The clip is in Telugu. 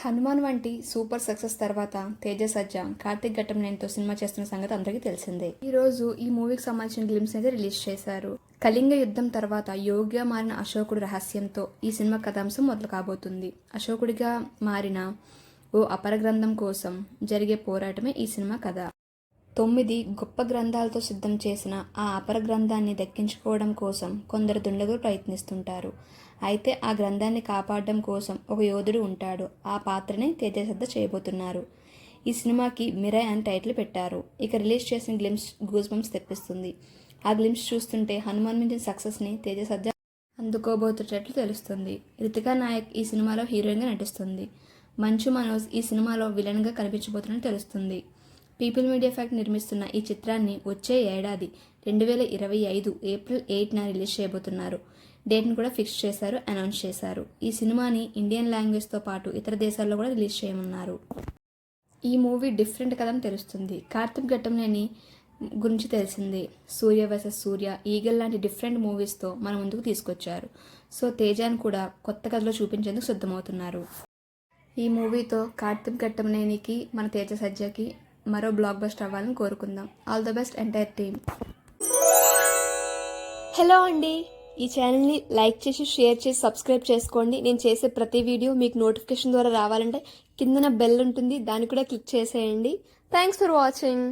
హనుమాన్ వంటి సూపర్ సక్సెస్ తర్వాత తేజ సజ్జా కార్తిక్ ఘట్టమనేనితో సినిమా చేస్తున్న సంగతి అందరికీ తెలిసిందే. ఈ రోజు ఈ మూవీకి సంబంధించిన గ్లిమ్స్ అయితే రిలీజ్ చేశారు. కళింగ యుద్ధం తర్వాత యోగిగా మారిన అశోకుడు రహస్యంతో ఈ సినిమా కథాంశం మొదలు కాబోతుంది. అశోకుడిగా మారిన ఓ అపర గ్రంథం కోసం జరిగే పోరాటమే ఈ సినిమా కథ. 9 గొప్ప గ్రంథాలతో సిద్ధం చేసిన ఆ అపర గ్రంథాన్ని దక్కించుకోవడం కోసం కొందరు దుండగులు ప్రయత్నిస్తుంటారు. అయితే ఆ గ్రంథాన్ని కాపాడడం కోసం ఒక యోధుడు ఉంటాడు. ఆ పాత్రనే తేజ సజ్జా చేయబోతున్నారు. ఈ సినిమాకి మిరాయ్ అని టైటిల్ పెట్టారు. ఇక రిలీజ్ చేసిన గ్లిమ్స్ గూస్ బంప్స్ తెప్పిస్తుంది. ఆ గ్లిమ్స్ చూస్తుంటే హనుమాన్ మించిన సక్సెస్ని తేజ సజ్జా అందుకోబోతున్నట్లు తెలుస్తుంది. రితికా నాయక్ ఈ సినిమాలో హీరోయిన్గా నటిస్తుంది. మంచు మనోజ్ ఈ సినిమాలో విలన్గా కనిపించబోతున్నట్టు తెలుస్తుంది. పీపుల్ మీడియా ఫ్యాక్ట్ నిర్మిస్తున్న ఈ చిత్రాన్ని వచ్చే ఏడాది 2025 ఏప్రిల్ 8న రిలీజ్ చేయబోతున్నారు. డేట్ని కూడా ఫిక్స్ చేశారు, అనౌన్స్ చేశారు. ఈ సినిమాని ఇండియన్ లాంగ్వేజ్తో పాటు ఇతర దేశాల్లో కూడా రిలీజ్ చేయనున్నారు. ఈ మూవీ డిఫరెంట్ కథని తెలుస్తుంది. కార్తిక్ ఘట్టమనేని గురించి తెలిసింది. సూర్య వర్సెస్ సూర్య, ఈగల్ లాంటి డిఫరెంట్ మూవీస్తో మన ముందుకు తీసుకొచ్చారు. సో తేజాను కూడా కొత్త కథలో చూపించేందుకు సిద్ధమవుతున్నారు. ఈ మూవీతో కార్తిక్ ఘట్టమనేనికి మన తేజ సజ్జాకి మరో బ్లాక్ బస్టర్ అవ్వాలని కోరుకుందాం. All the best entire team. Hello అండి, ఈ ఛానల్ని లైక్ చేసి షేర్ చేసి సబ్స్క్రైబ్ చేసుకోండి. నేను చేసే ప్రతి వీడియో మీకు నోటిఫికేషన్ ద్వారా రావాలంటే కిందన బెల్ ఉంటుంది, దాన్ని కూడా క్లిక్ చేసేయండి. Thanks for watching.